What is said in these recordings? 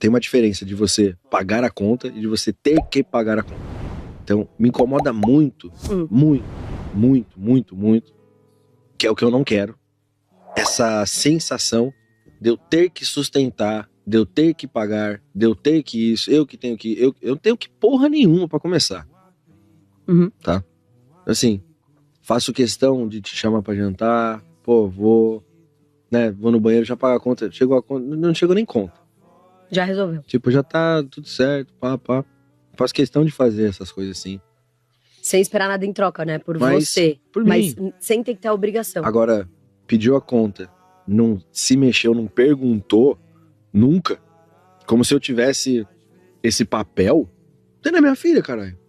Tem uma diferença de você pagar a conta e de você ter que pagar a conta. Então, me incomoda muito, muito, que é o que eu não quero. Essa sensação de eu ter que sustentar, de eu ter que pagar, de eu ter que isso, eu que tenho que... Eu tenho que porra nenhuma pra começar. Tá? Assim, faço questão de te chamar pra jantar, pô, vou no banheiro, já pago a conta, chegou a conta, não chegou nem conta. Já resolveu. Tipo, já tá tudo certo, pá. Faço questão de fazer essas coisas assim. Sem esperar nada em troca, né? Por mim. Mas sem ter que ter a obrigação. Agora, pediu a conta, não se mexeu, não perguntou, nunca. Como se eu tivesse esse papel. Você não é minha filha, caralho.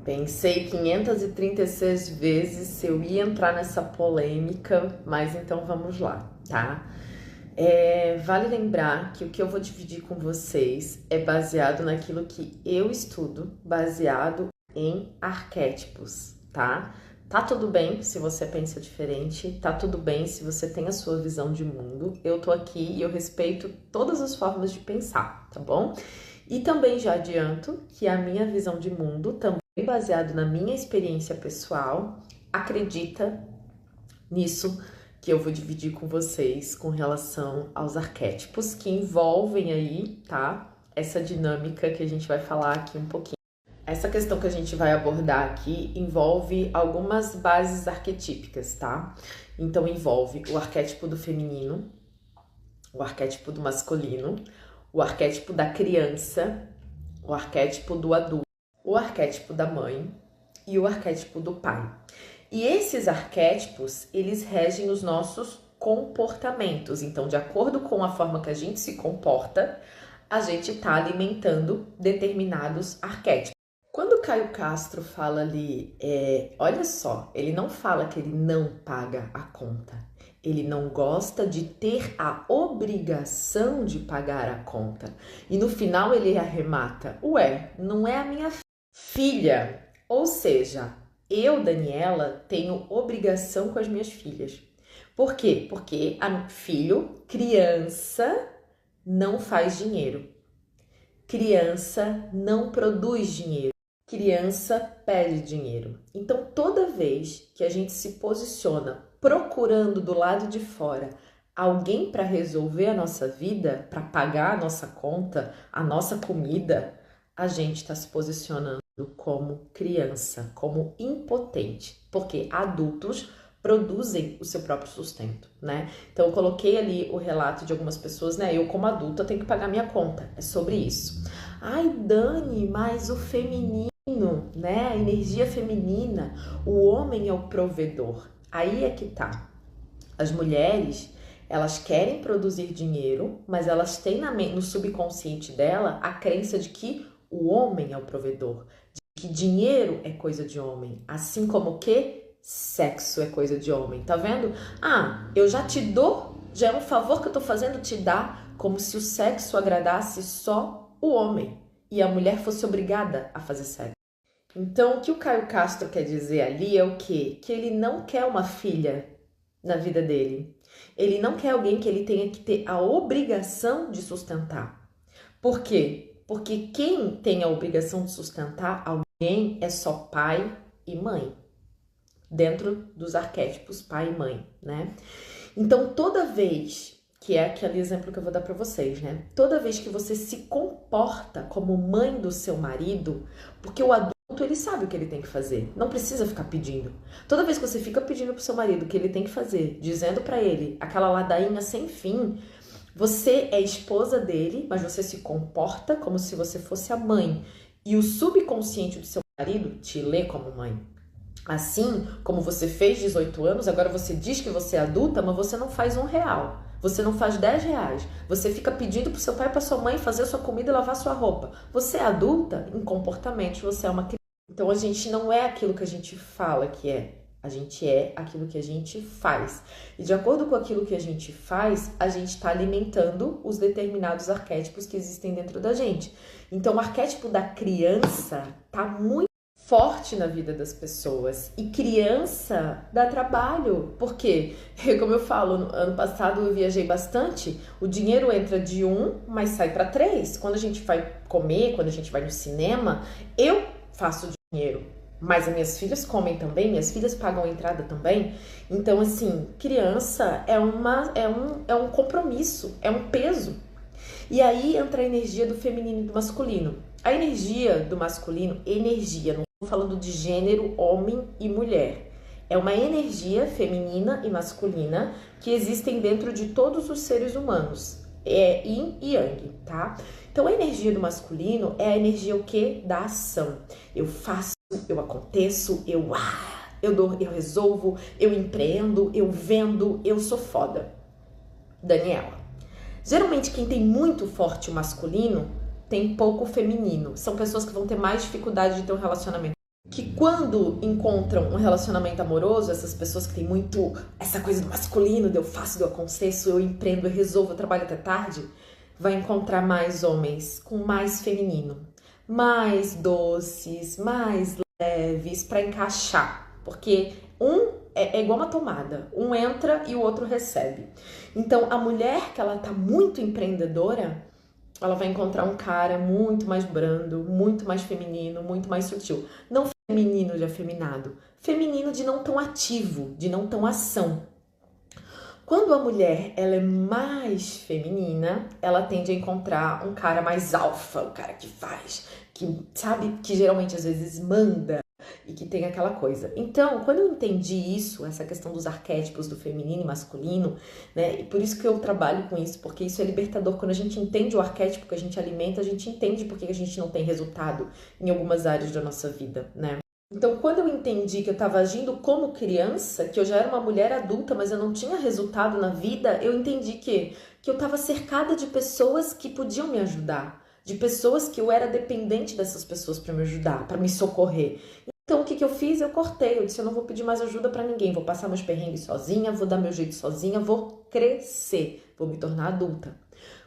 Pensei 536 vezes se eu ia entrar nessa polêmica, mas então vamos lá, tá? Vale lembrar que o que eu vou dividir com vocês é baseado naquilo que eu estudo, baseado em arquétipos, tá? Tá tudo bem se você pensa diferente, tá tudo bem se você tem a sua visão de mundo. Eu tô aqui e eu respeito todas as formas de pensar, tá bom? E também já adianto que a minha visão de mundo, também baseado na minha experiência pessoal, acredita nisso que eu vou dividir com vocês com relação aos arquétipos que envolvem aí, tá? Essa dinâmica que a gente vai falar aqui um pouquinho. Essa questão que a gente vai abordar aqui envolve algumas bases arquetípicas, tá? Então envolve o arquétipo do feminino, o arquétipo do masculino, o arquétipo da criança, o arquétipo do adulto, o arquétipo da mãe e o arquétipo do pai. E esses arquétipos, eles regem os nossos comportamentos. Então, de acordo com a forma que a gente se comporta, a gente está alimentando determinados arquétipos. Quando o Caio Castro fala ali, olha só, ele não fala que ele não paga a conta. Ele não gosta de ter a obrigação de pagar a conta. E no final ele arremata, não é a minha filha. Ou seja, eu, Daniela, tenho obrigação com as minhas filhas. Por quê? Porque criança, não faz dinheiro. Criança não produz dinheiro. Criança pede dinheiro. Então, toda vez que a gente se posiciona procurando do lado de fora alguém para resolver a nossa vida, para pagar a nossa conta, a nossa comida, a gente está se posicionando como criança, como impotente, porque adultos produzem o seu próprio sustento, né? Então eu coloquei ali o relato de algumas pessoas, né? Eu como adulta tenho que pagar minha conta, é sobre isso. Ai, Dani, mas o feminino, né? A energia feminina, o homem é o provedor. Aí é que tá. As mulheres, elas querem produzir dinheiro, mas elas têm no subconsciente dela a crença de que o homem é o provedor, de que dinheiro é coisa de homem, assim como que sexo é coisa de homem, tá vendo? Eu já te dou, já é um favor que eu tô fazendo te dar, como se o sexo agradasse só o homem e a mulher fosse obrigada a fazer sexo. Então, o que o Caio Castro quer dizer ali é o quê? Que ele não quer uma filha na vida dele. Ele não quer alguém que ele tenha que ter a obrigação de sustentar. Por quê? Porque quem tem a obrigação de sustentar alguém é só pai e mãe. Dentro dos arquétipos pai e mãe, né? Então, toda vez, que é aquele exemplo que eu vou dar para vocês, né? Toda vez que você se comporta como mãe do seu marido, porque o adulto, ele sabe o que ele tem que fazer, não precisa ficar pedindo. Toda vez que você fica pedindo pro seu marido o que ele tem que fazer, dizendo para ele aquela ladainha sem fim, você é esposa dele, mas você se comporta como se você fosse a mãe. E o subconsciente do seu marido te lê como mãe. Assim como você fez 18 anos, agora você diz que você é adulta, mas você não faz R$1. Você não faz R$10. Você fica pedindo pro seu pai e pra sua mãe fazer a sua comida e lavar sua roupa. Você é adulta? Em comportamento, você é uma criança. Então a gente não é aquilo que a gente fala que é. A gente é aquilo que a gente faz. E de acordo com aquilo que a gente faz, a gente está alimentando os determinados arquétipos que existem dentro da gente. Então, o arquétipo da criança tá muito forte na vida das pessoas. E criança dá trabalho. Por quê? Como eu falo, no ano passado eu viajei bastante, o dinheiro entra de 1, mas sai para 3. Quando a gente vai comer, quando a gente vai no cinema, eu faço dinheiro. Mas as minhas filhas comem também, minhas filhas pagam a entrada também. Então, assim, criança é um compromisso, é um peso. E aí entra a energia do feminino e do masculino. A energia do masculino, não estou falando de gênero, homem e mulher. É uma energia feminina e masculina que existem dentro de todos os seres humanos. É yin e yang, tá? Então, a energia do masculino é a energia o quê? Da ação. Eu faço, eu aconteço, eu resolvo, eu empreendo, eu vendo, eu sou foda. Daniela. Geralmente quem tem muito forte o masculino tem pouco feminino. São pessoas que vão ter mais dificuldade de ter um relacionamento. Que quando encontram um relacionamento amoroso, essas pessoas que têm muito essa coisa do masculino, eu faço, eu aconteço, eu empreendo, eu resolvo, eu trabalho até tarde, vai encontrar mais homens com mais feminino. Mais doces, mais leves para encaixar, porque é igual uma tomada, um entra e o outro recebe. Então a mulher que ela tá muito empreendedora, ela vai encontrar um cara muito mais brando, muito mais feminino, muito mais sutil. Não feminino de afeminado, feminino de não tão ativo, de não tão ação. Quando a mulher ela é mais feminina, ela tende a encontrar um cara mais alfa, o cara que faz, que sabe, que geralmente às vezes manda e que tem aquela coisa. Então, quando eu entendi isso, essa questão dos arquétipos do feminino e masculino, né, e por isso que eu trabalho com isso, porque isso é libertador. Quando a gente entende o arquétipo que a gente alimenta, a gente entende por que a gente não tem resultado em algumas áreas da nossa vida, né? Então, quando eu entendi que eu estava agindo como criança, que eu já era uma mulher adulta, mas eu não tinha resultado na vida, eu entendi que eu estava cercada de pessoas que podiam me ajudar, de pessoas que eu era dependente dessas pessoas para me ajudar, para me socorrer. Então, o que eu fiz? Eu cortei, eu disse, eu não vou pedir mais ajuda para ninguém, vou passar meus perrengues sozinha, vou dar meu jeito sozinha, vou crescer, vou me tornar adulta.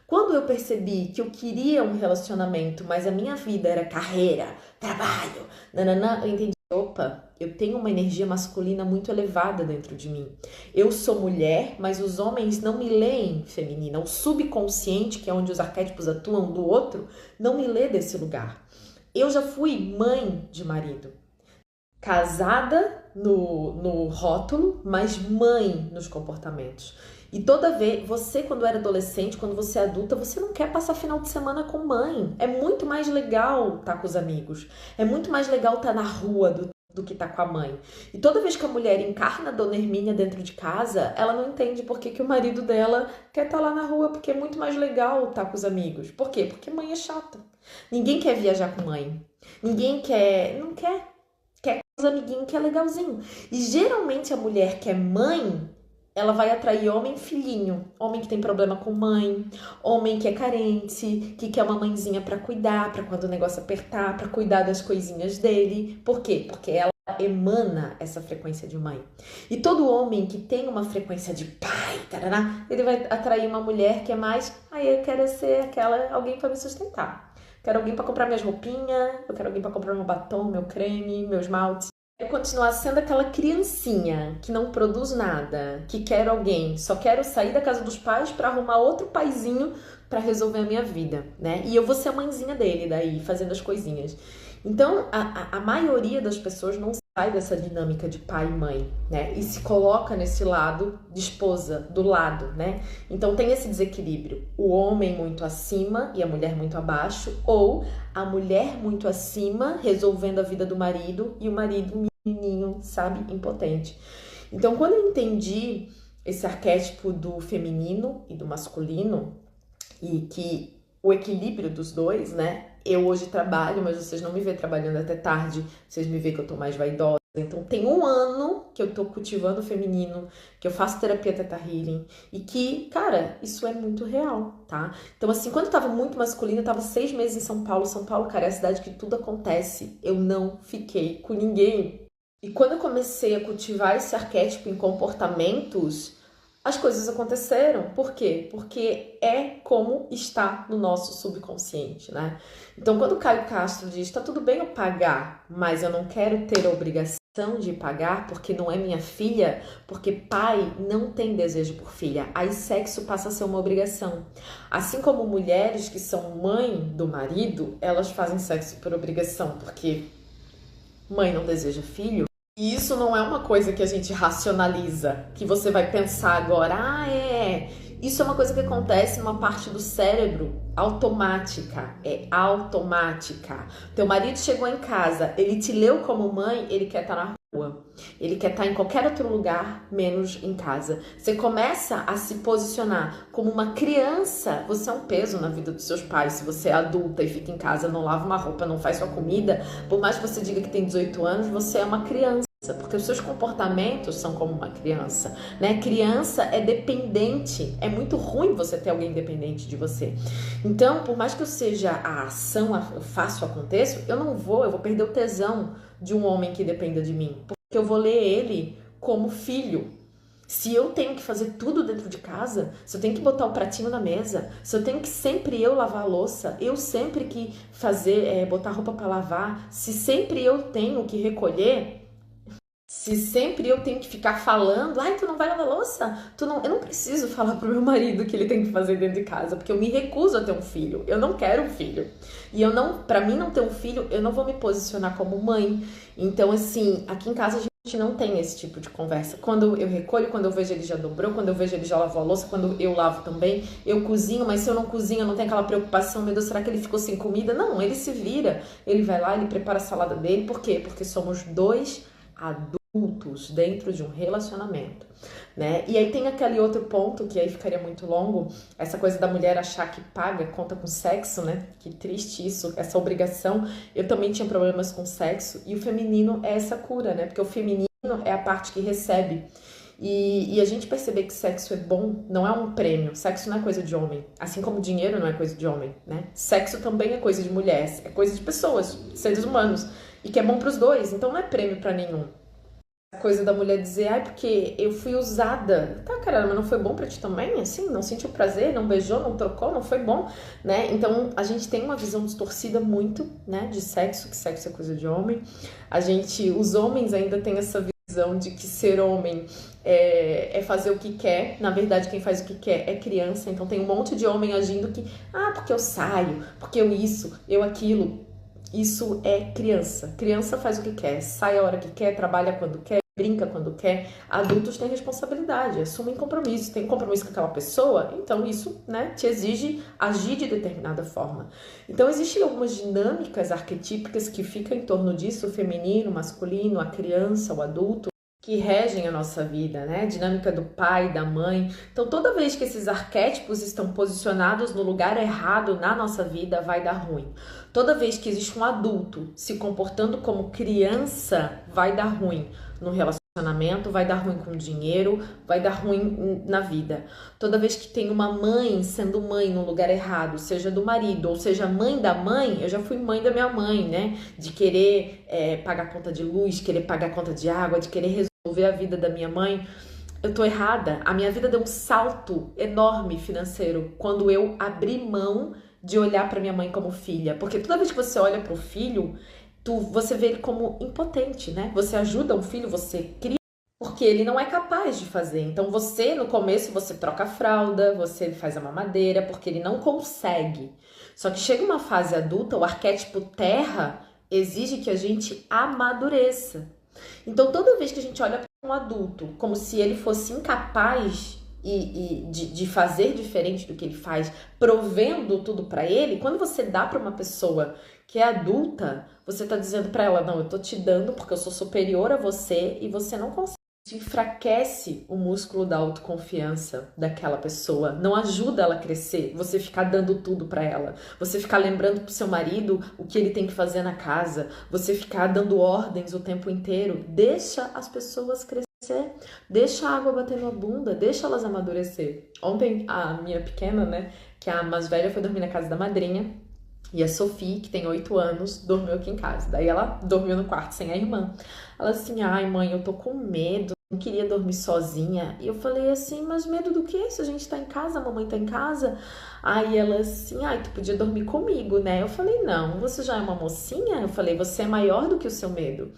Quando eu percebi que eu queria um relacionamento, mas a minha vida era carreira, trabalho, nananã, eu entendi, opa, eu tenho uma energia masculina muito elevada dentro de mim. Eu sou mulher, mas os homens não me leem feminina. O subconsciente, que é onde os arquétipos atuam do outro, não me lê desse lugar. Eu já fui mãe de marido. Casada no rótulo, mas mãe nos comportamentos. E toda vez, você quando era adolescente, quando você é adulta, você não quer passar final de semana com mãe. É muito mais legal estar com os amigos. É muito mais legal estar na rua do que estar com a mãe. E toda vez que a mulher encarna a Dona Hermínia dentro de casa, ela não entende por que o marido dela quer estar lá na rua, porque é muito mais legal estar com os amigos. Por quê? Porque mãe é chata. Ninguém quer viajar com mãe. Ninguém não quer. Quer com os amiguinhos que é legalzinho. E geralmente a mulher que é mãe, ela vai atrair homem filhinho, homem que tem problema com mãe, homem que é carente, que quer uma mãezinha pra cuidar, pra quando o negócio apertar, pra cuidar das coisinhas dele. Por quê? Porque ela emana essa frequência de mãe. E todo homem que tem uma frequência de pai, tarará, ele vai atrair uma mulher que é mais, eu quero ser alguém pra me sustentar. Quero alguém pra comprar minhas roupinhas, eu quero alguém pra comprar meu batom, meu creme, meu esmalte. Quero continuar sendo aquela criancinha que não produz nada, que quer alguém, só quero sair da casa dos pais para arrumar outro paizinho para resolver a minha vida, né? E eu vou ser a mãezinha dele daí, fazendo as coisinhas. Então, a maioria das pessoas não sai dessa dinâmica de pai e mãe, né? E se coloca nesse lado de esposa, do lado, né? Então, tem esse desequilíbrio. O homem muito acima e a mulher muito abaixo, ou a mulher muito acima, resolvendo a vida do marido, e o marido menininho, sabe? Impotente. Então, quando eu entendi esse arquétipo do feminino e do masculino, e que o equilíbrio dos dois, né? Eu hoje trabalho, mas vocês não me vê trabalhando até tarde, vocês me vê que eu tô mais vaidosa. Então, tem 1 ano que eu tô cultivando o feminino, que eu faço terapia Theta Healing, e que, cara, isso é muito real, tá? Então, assim, quando eu tava muito masculina, eu tava 6 meses em São Paulo. São Paulo, cara, é a cidade que tudo acontece. Eu não fiquei com ninguém. E quando eu comecei a cultivar esse arquétipo em comportamentos, as coisas aconteceram. Por quê? Porque é como está no nosso subconsciente, né? Então, quando o Caio Castro diz, tá tudo bem eu pagar, mas eu não quero ter a obrigação de pagar porque não é minha filha, porque pai não tem desejo por filha, aí sexo passa a ser uma obrigação. Assim como mulheres que são mãe do marido, elas fazem sexo por obrigação, porque mãe não deseja filho. E isso não é uma coisa que a gente racionaliza, que você vai pensar agora, Isso é uma coisa que acontece numa parte do cérebro automática, é automática. Teu marido chegou em casa, ele te leu como mãe, ele quer estar na rua. Ele quer estar em qualquer outro lugar, menos em casa. Você começa a se posicionar como uma criança. Você é um peso na vida dos seus pais. Se você é adulta e fica em casa, não lava uma roupa, não faz sua comida, por mais que você diga que tem 18 anos, você é uma criança. Porque os seus comportamentos são como uma criança, né? Criança é dependente. É muito ruim você ter alguém dependente de você. Então, por mais que eu seja a ação, eu faço, aconteço, eu vou perder o tesão de um homem que dependa de mim. Porque eu vou ler ele como filho. Se eu tenho que fazer tudo dentro de casa, se eu tenho que botar o pratinho na mesa, se eu tenho que sempre eu lavar a louça, eu sempre que fazer, botar roupa para lavar, se sempre eu tenho que recolher, se sempre eu tenho que ficar falando, tu não vai lavar louça? Eu não preciso falar pro meu marido que ele tem que fazer dentro de casa, porque eu me recuso a ter um filho. Eu não quero um filho. E pra mim não ter um filho, eu não vou me posicionar como mãe. Então, assim, aqui em casa a gente não tem esse tipo de conversa. Quando eu recolho, quando eu vejo ele já dobrou, quando eu vejo ele já lavou a louça, quando eu lavo também, eu cozinho, mas se eu não cozinho, eu não tenho aquela preocupação, meu Deus, será que ele ficou sem comida? Não, ele se vira, ele vai lá, ele prepara a salada dele. Por quê? Porque somos dois adultos dentro de um relacionamento, né? E aí tem aquele outro ponto que aí ficaria muito longo, essa coisa da mulher achar que paga conta com sexo, né? Que triste isso, essa obrigação. Eu também tinha problemas com sexo e o feminino é essa cura, né? Porque o feminino é a parte que recebe. E a gente perceber que sexo é bom não é um prêmio. Sexo não é coisa de homem. Assim como dinheiro não é coisa de homem, né? Sexo também é coisa de mulher, é coisa de pessoas, seres humanos. E que é bom pros dois, então não é prêmio pra nenhum. A coisa da mulher dizer, porque eu fui usada. Tá, caramba, mas não foi bom pra ti também? Assim, não sentiu prazer, não beijou, não trocou, não foi bom, né? Então, a gente tem uma visão distorcida muito, né, de sexo, que sexo é coisa de homem. Os homens ainda têm essa visão de que ser homem é fazer o que quer. Na verdade, quem faz o que quer é criança. Então, tem um monte de homem agindo que, porque eu saio, porque eu isso, eu aquilo. Isso é criança. Criança faz o que quer, sai a hora que quer, trabalha quando quer, brinca quando quer. Adultos têm responsabilidade, assumem compromisso, tem compromisso com aquela pessoa, então isso, né, te exige agir de determinada forma. Então existem algumas dinâmicas arquetípicas que ficam em torno disso, o feminino, o masculino, a criança, o adulto, que regem a nossa vida, né? Dinâmica do pai, da mãe. Então, toda vez que esses arquétipos estão posicionados no lugar errado na nossa vida, vai dar ruim. Toda vez que existe um adulto se comportando como criança, vai dar ruim no relacionamento, vai dar ruim com o dinheiro, vai dar ruim na vida. Toda vez que tem uma mãe sendo mãe no lugar errado, seja do marido ou seja mãe da mãe, eu já fui mãe da minha mãe, né? De querer pagar conta de luz, querer pagar conta de água, de querer resolver a vida da minha mãe. Eu tô errada. A minha vida deu um salto enorme financeiro quando eu abri mão de olhar para minha mãe como filha. Porque toda vez que você olha para o filho, você vê ele como impotente, né? Você ajuda um filho, você cria, porque ele não é capaz de fazer. Então você, no começo, você troca a fralda, você faz a mamadeira, porque ele não consegue. Só que chega uma fase adulta, o arquétipo terra exige que a gente amadureça. Então toda vez que a gente olha para um adulto como se ele fosse incapaz de fazer diferente do que ele faz, provendo tudo para ele, quando você dá para uma pessoa que é adulta, você tá dizendo para ela, não, eu tô te dando porque eu sou superior a você e você não consegue. Enfraquece o músculo da autoconfiança daquela pessoa, não ajuda ela a crescer, você ficar dando tudo pra ela, você ficar lembrando pro seu marido o que ele tem que fazer na casa, você ficar dando ordens o tempo inteiro. Deixa as pessoas crescer, deixa a água bater na bunda, deixa elas amadurecer. Ontem a minha pequena, né, que é a mais velha, foi dormir na casa da madrinha. E a Sophie, que tem 8 anos, dormiu aqui em casa. Daí ela dormiu no quarto sem a irmã. Ela assim, ai mãe, eu tô com medo, não queria dormir sozinha. E eu falei assim, mas medo do quê? Se a gente tá em casa, a mamãe tá em casa. Aí ela assim, ai, tu podia dormir comigo, né? Eu falei, não, você já é uma mocinha? Eu falei, você é maior do que o seu medo.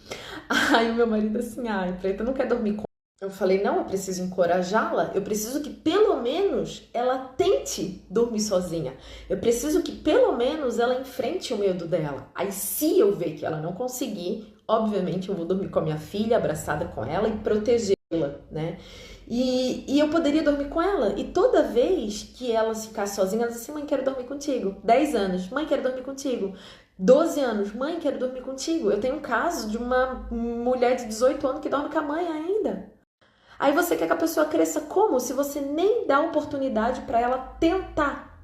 Aí o meu marido assim, ai, Preta, não quer dormir comigo? Eu falei, não, eu preciso encorajá-la, eu preciso que pelo menos ela tente dormir sozinha. Eu preciso que pelo menos ela enfrente o medo dela. Aí se eu ver que ela não conseguir, obviamente eu vou dormir com a minha filha, abraçada com ela e protegê-la, né? E eu poderia dormir com ela. E toda vez que ela ficar sozinha, ela diz assim, mãe, quero dormir contigo. 10 anos, mãe, quero dormir contigo. 12 anos, mãe, quero dormir contigo. Eu tenho um caso de uma mulher de 18 anos que dorme com a mãe ainda. Aí você quer que a pessoa cresça como? Se você nem dá oportunidade para ela tentar.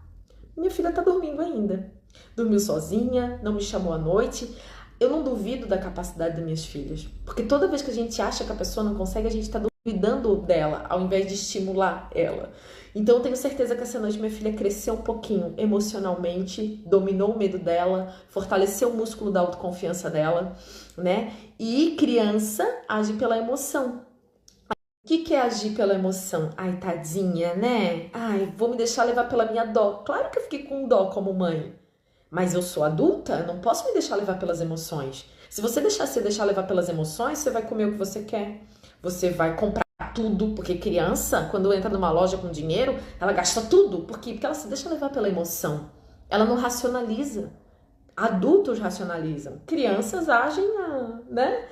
Minha filha tá dormindo ainda. Dormiu sozinha, não me chamou à noite. Eu não duvido da capacidade das minhas filhas. Porque toda vez que a gente acha que a pessoa não consegue, a gente tá duvidando dela, ao invés de estimular ela. Então eu tenho certeza que essa noite minha filha cresceu um pouquinho emocionalmente, dominou o medo dela, fortaleceu o músculo da autoconfiança dela, né? E criança age pela emoção. O que é agir pela emoção? Ai, tadinha, né? Ai, vou me deixar levar pela minha dó. Claro que eu fiquei com dó como mãe. Mas eu sou adulta, eu não posso me deixar levar pelas emoções. Se você se deixar levar pelas emoções, você vai comer o que você quer. Você vai comprar tudo, porque criança, quando entra numa loja com dinheiro, ela gasta tudo. Por quê? Porque ela se deixa levar pela emoção. Ela não racionaliza. Adultos racionalizam. Crianças agem, né?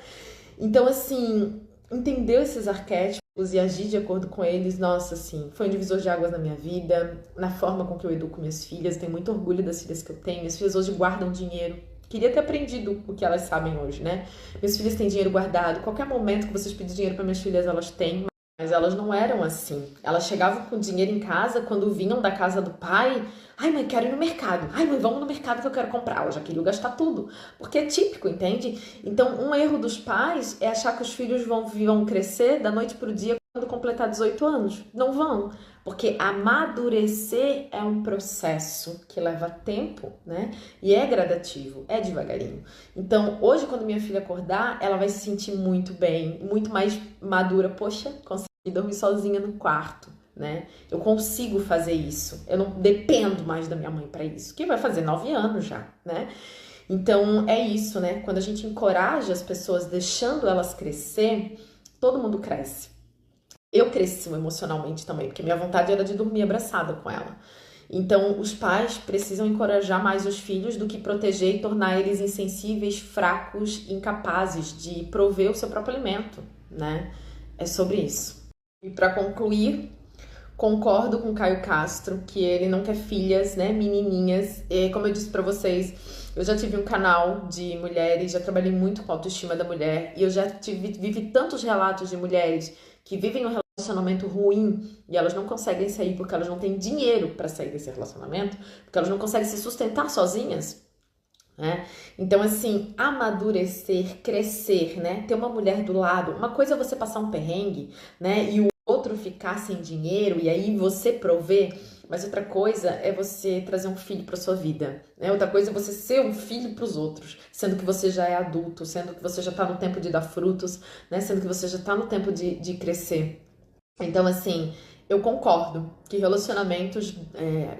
Então, assim, entender esses arquétipos e agir de acordo com eles, nossa, assim, foi um divisor de águas na minha vida, na forma com que eu educo minhas filhas. Tenho muito orgulho das filhas que eu tenho. Minhas filhas hoje guardam dinheiro. Queria ter aprendido o que elas sabem hoje, né? Minhas filhas têm dinheiro guardado. Qualquer momento que vocês pedirem dinheiro para minhas filhas, elas têm. Mas elas não eram assim. Elas chegavam com dinheiro em casa quando vinham da casa do pai. Ai, mãe, quero ir no mercado. Ai, mãe, vamos no mercado que eu quero comprar. Elas já queriam gastar tudo. Porque é típico, entende? Então, um erro dos pais é achar que os filhos vão crescer da noite pro dia quando completar 18 anos. Não vão. Porque amadurecer é um processo que leva tempo, né? E é gradativo, é devagarinho. Então, hoje, quando minha filha acordar, ela vai se sentir muito bem, muito mais madura. Poxa, consegui dormir sozinha no quarto, né? Eu consigo fazer isso. Eu não dependo mais da minha mãe para isso. Que vai fazer 9 anos já, né? Então, é isso, né? Quando a gente encoraja as pessoas, deixando elas crescer, todo mundo cresce. Eu cresci emocionalmente também, porque minha vontade era de dormir abraçada com ela. Então, os pais precisam encorajar mais os filhos do que proteger e tornar eles insensíveis, fracos, incapazes de prover o seu próprio alimento, né? É sobre isso. E para concluir, concordo com Caio Castro que ele não quer filhas, né, menininhas. E como eu disse para vocês, eu já tive um canal de mulheres, já trabalhei muito com a autoestima da mulher e eu já vivi tantos relatos de mulheres que vivem um relacionamento ruim e elas não conseguem sair porque elas não têm dinheiro para sair desse relacionamento, porque elas não conseguem se sustentar sozinhas, né? Então, assim, amadurecer, crescer, né? Ter uma mulher do lado. Uma coisa é você passar um perrengue, né? E o outro ficar sem dinheiro e aí você prover. Mas outra coisa é você trazer um filho para sua vida, né? Outra coisa é você ser um filho para os outros, sendo que você já é adulto, sendo que você já está no tempo de dar frutos, né? Sendo que você já está no tempo de crescer. Então, assim, eu concordo que relacionamentos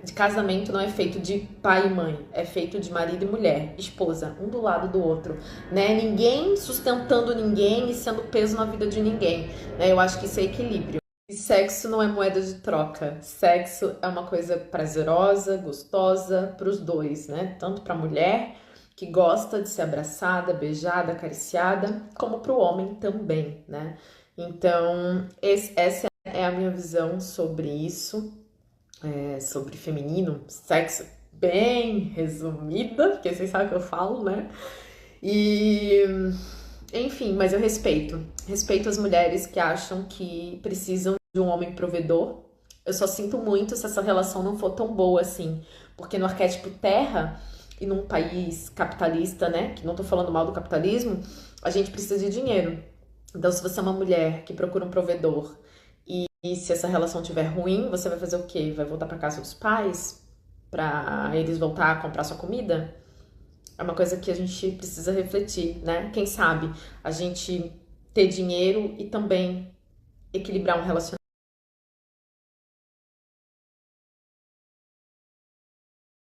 de casamento não é feito de pai e mãe, é feito de marido e mulher, esposa, um do lado do outro, né? Ninguém sustentando ninguém e sendo peso na vida de ninguém, né? Eu acho que isso é equilíbrio. E sexo não é moeda de troca. Sexo é uma coisa prazerosa, gostosa para os dois, né? Tanto para a mulher, que gosta de ser abraçada, beijada, acariciada, como para o homem também, né? Então, essa é a minha visão sobre isso, sobre feminino, sexo, bem resumida, porque vocês sabem o que eu falo, né? E... enfim, mas eu respeito as mulheres que acham que precisam de um homem provedor. Eu só sinto muito se essa relação não for tão boa assim, porque no arquétipo terra e num país capitalista, né, que não tô falando mal do capitalismo, a gente precisa de dinheiro. Então, se você é uma mulher que procura um provedor e se essa relação estiver ruim, você vai fazer o quê? Vai voltar para casa dos pais para eles voltar a comprar sua comida, é uma coisa que a gente precisa refletir, né? Quem sabe a gente ter dinheiro e também equilibrar um relacionamento.